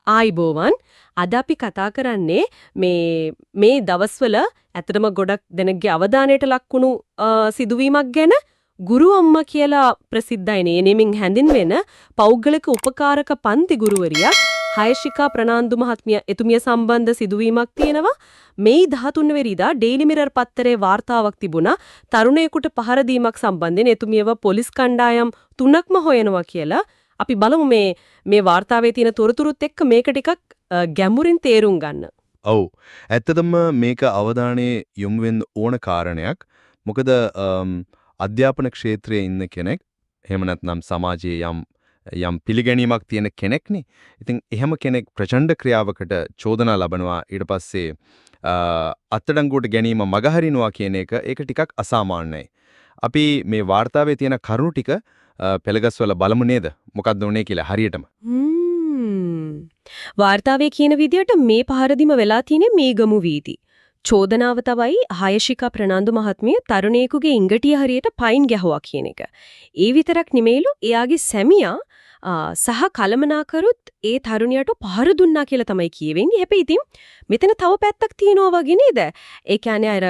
ආයිබෝවන් අද අපි කතා කරන්නේ මේ දවස්වල ඇත්තටම ගොඩක් දෙනෙක්ගේ අවධානයට ලක්වුණු සිදුවීමක් ගැන ගුරු අම්මා කියලා ප්‍රසිද්ධයි නේමින් හැඳින්වෙන පෞද්ගලික උපකාරක පන්ති ගුරුවරියක් හයශිකා ප්‍රනාන්දු මහත්මිය එතුමිය සම්බන්ධ සිදුවීමක් තියෙනවා මේ 13 වෙනිදා ඩේලි මිරර් පත්තරේ වාර්තාවක් තිබුණා තරුණයෙකුට පහර දීමක් සම්බන්ධයෙන් එතුමියව පොලිස් කණ්ඩායම් 3ක්ම හොයනවා කියලා අපි බලමු මේ වාර්තාවේ තියෙන තොරතුරුත් එක්ක මේක ටිකක් ගැඹුරින් තේරුම් ගන්න. ඔව්. ඇත්තටම මේක අවධානයේ යොමු වෙන්න ඕන කාරණයක්. මොකද අධ්‍යාපන ක්ෂේත්‍රයේ ඉන්න කෙනෙක් එහෙම නැත්නම් සමාජයේ යම් පිළිගැනීමක් තියෙන කෙනෙක්නේ. ඉතින් එහෙම කෙනෙක් ප්‍රචණ්ඩ ක්‍රියාවකට චෝදනා ලබනවා ඊට පස්සේ අත්අඩංගුවට ගැනීම මගහරිනවා කියන ඒක ටිකක් අසාමාන්‍යයි. අපි මේ වාර්තාවේ තියෙන කරුණු ටික පෙළගස්වල බලමු නේද? මොකක්ද උනේ කියලා හරියටම. වාර්තාවේ කියන විදිහට මේ පහරදීම වෙලා තියෙන්නේ මේගමු වීදි. චෝදනාව තමයි හයශිකා ප්‍රනාන්දු මහත්මිය තරුණයෙකුගේ ඉංගටිය හරියට පයින් ගැහුවා කියන එක. ඒ විතරක් නෙමෙයිලු එයාගේ සැමියා සහ කලමනාකරුත් ඒ තරුණියට පහර දුන්නා කියලා තමයි කියවෙන්නේ. හැබැයි ඉතින් මෙතන තව පැත්තක් තියෙනවා වගේ නේද? ඒ කියන්නේ අර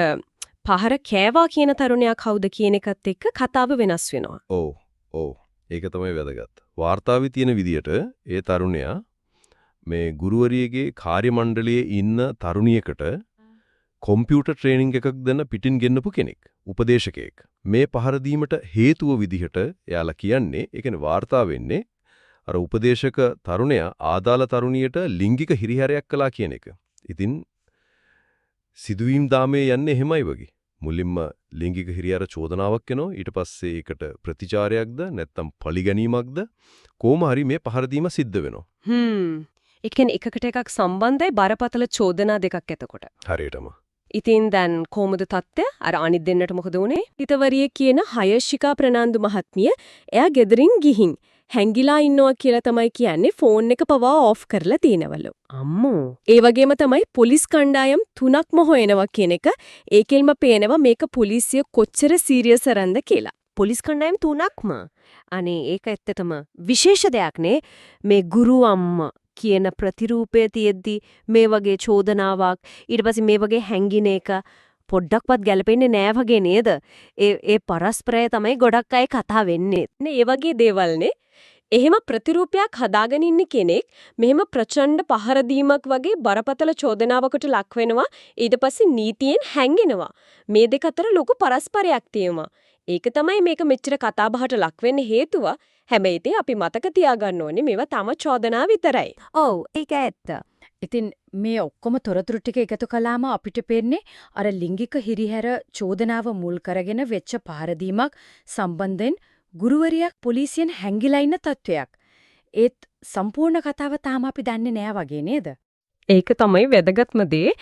පහර කෑවා කියන තරුණයා කවුද කියන එකත් එක්ක කතාව වෙනස් වෙනවා. ඔව්. ඒක තමයි වැදගත්. වාර්තාවේ තියෙන විදියට ඒ තරුණයා මේ ගුරුවරියගේ කාර්ය මණ්ඩලයේ ඉන්න තරුණියකට කොම්පියුටර් ට්‍රේනින්ග් එකක් දෙන්න පිටින් ගෙන්නපු කෙනෙක්. උපදේශකයෙක්. මේ පහර දීමට හේතුව විදිහට එයාලා කියන්නේ, ඒ කියන්නේ වාර්තා වෙන්නේ අර උපදේශක තරුණයා ආදාළ තරුණියට ලිංගික හිරිහැරයක් කළා කියන එක. ඉතින් සිදුවීම් දාමේ යන්නේ එහෙමයි වගේ. මුලින්ම ලිංගික හිරිහැර චෝදනාවක් එනවා. ඊට පස්සේ ඒකට ප්‍රතිචාරයක්ද නැත්නම් පරිගැනීමක්ද කොහොම හරි මේ පහර දීම සිද්ධ වෙනවා. ඒ කියන්නේ එකකට එකක් සම්බන්ධයි බරපතල චෝදනා දෙකක් එතකොට. හරියටම. ඉතින් දැන් කොහොමද තත්ත්වය? අර අනිත් දෙන්නට මොකද වුනේ? හිතවරිය කියන හයශිකා ප්‍රනාන්දු මහත්මිය එයා ගෙදරින් ගිහින් හැංගිලා ඉන්නවා කියලා තමයි කියන්නේ ෆෝන් එක පවා ඔෆ් කරලා තියෙනවලු. අම්මෝ. ඒ වගේම තමයි පොලිස් කණ්ඩායම් 3ක්ම හොයනවා කියන එක. ඒකෙල්ම පේනවා මේක පොලිසිය කොච්චර සීරියස් අරන්ද කියලා. පොලිස් කණ්ඩායම් 3ක්ම. අනේ ඒක ඇත්තටම විශේෂ දෙයක් නේ. මේ ගුරු අම්මා කියන ප්‍රතිරූපය තියෙද්දි මේ වගේ චෝදනාවක් ඊට පස්සේ මේ වගේ හැංගින එක පොඩ්ඩක්වත් ගැලපෙන්නේ නෑ වගේ නේද? ඒ පරස්පරය තමයි ගොඩක් අය කතා වෙන්නේ. නේ ඒ වගේ දේවල්නේ. එහෙම ප්‍රතිරූපයක් හදාගෙන ඉන්න කෙනෙක් මෙහෙම ප්‍රචණ්ඩ පහර දීමක් වගේ බරපතල චෝදනාවකට ලක් වෙනවා. ඊට පස්සේ නීතියෙන් හැංගෙනවා. මේ දෙක අතර ලොකු පරස්පරයක් තියෙනවා. ඒක තමයි මේක මෙච්චර කතා බහට ලක් වෙන්න හේතුව. හැබැයි ඉතින් අපි මතක තියාගන්න ඕනේ මේවා තම චෝදනා විතරයි. ඔව් ඒක ඇත්ත. ඉතින් මේ ඔක්කොම තොරතුරු ටික එකතු කළාම අපිට පේන්නේ අර ලිංගික හිරිහැර චෝදනාව මුල් කරගෙන වෙච්ච පහරදීමක් සම්බන්ධයෙන් ගුරුවරියක් පොලිසියෙන් හැංගිලා ඉන්න තත්වයක්. ඒත් සම්පූර්ණ කතාව තාම අපි දන්නේ නෑ වගේ නේද? ඒක තමයි වැදගත්ම දේ.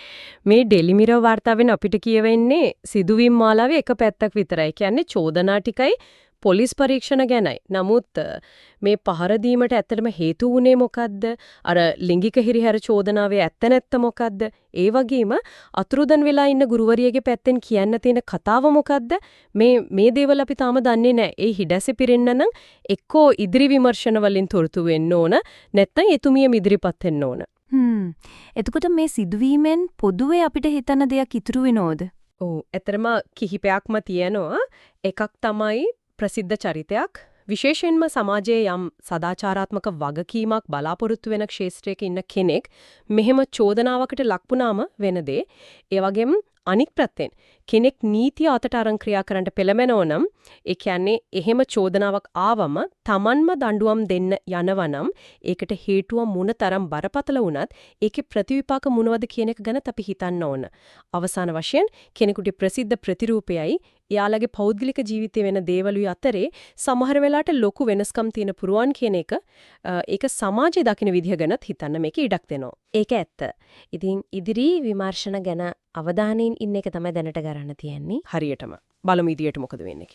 මේ ඩේලි මිරර් වාර්තාවෙන් අපිට කියවෙන්නේ සිදුවීම් මාලාවේ එක පැත්තක් විතරයි. කියන්නේ චෝදනා ටිකයි පොලිස් පරීක්ෂණ ගැනයි. නමුත් මේ පහර දීමට ඇත්තටම හේතු වුණේ මොකද්ද? අර ලිංගික හිරිහැර චෝදනාවේ ඇත්ත නැත්ත මොකද්ද? ඒ වගේම අතුරුදන් වෙලා ඉන්න ගුරුවරියගේ පැත්තෙන් කියන්න තියෙන කතාව මොකද්ද? මේ දේවල් අපි තාම දන්නේ නැහැ. ඒ හිඩැසෙ පිරෙන්න නම් එක්කෝ ඉදිරි විමර්ශන වලින් තොරතුරු වෙන්න ඕන. නැත්නම් එතුමියම ඉදිරිපත් වෙන්න ඕන. එතකොට මේ සිදුවීමෙන් පොදුවේ අපිට හිතන දෙයක් ඉතුරු වෙනවද? ඔව්. ඇත්තටම කිහිපයක්ම තියෙනවා. එකක් තමයි ප්‍රසිද්ධ චරිතයක් විශේෂයෙන්ම සමාජයේ යම් සදාචාරාත්මක වගකීමක් බලාපොරොත්තු වෙන ක්ෂේත්‍රයක ඉන්න කෙනෙක් මෙහෙම චෝදනාවකට ලක්ුණාම වෙන දේ. ඒ වගේම අනික් පැත්තෙන් කෙනෙක් නීතිය අතට අරන් ක්‍රියා කරන්න පෙළඹෙනෝ නම් ඒ කියන්නේ එහෙම චෝදනාවක් ආවම Tamanම දඬුවම් දෙන්න යනවනම් ඒකට හේතුව මොනතරම් බරපතල වුණත් ඒකේ ප්‍රතිවිපාක මොනවද කියන එක ගැන අපි හිතන්න ඕන. අවසාන වශයෙන් කෙනෙකුගේ ප්‍රසිද්ධ ප්‍රතිරූපයයි එයාලගේ පෞද්ගලික ජීවිතේ වෙන දේවලුයි අතරේ සමහර වෙලාවට ලොකු වෙනස්කම් තියෙන පුරුවන් කියන එක ඒක සමාජයේ දකින්න විදිහ ගැනත් හිතන්න මේක ඉඩක් දෙනවා. ඒක ඇත්ත. ඉතින් ඉදිරි විමර්ශන ගැන අවධානයෙන් ඉන්න එක තමයි දැනට ගන්න තියෙන්නේ. හරියටම බලමු ඉදිරියට මොකද වෙන්නේ.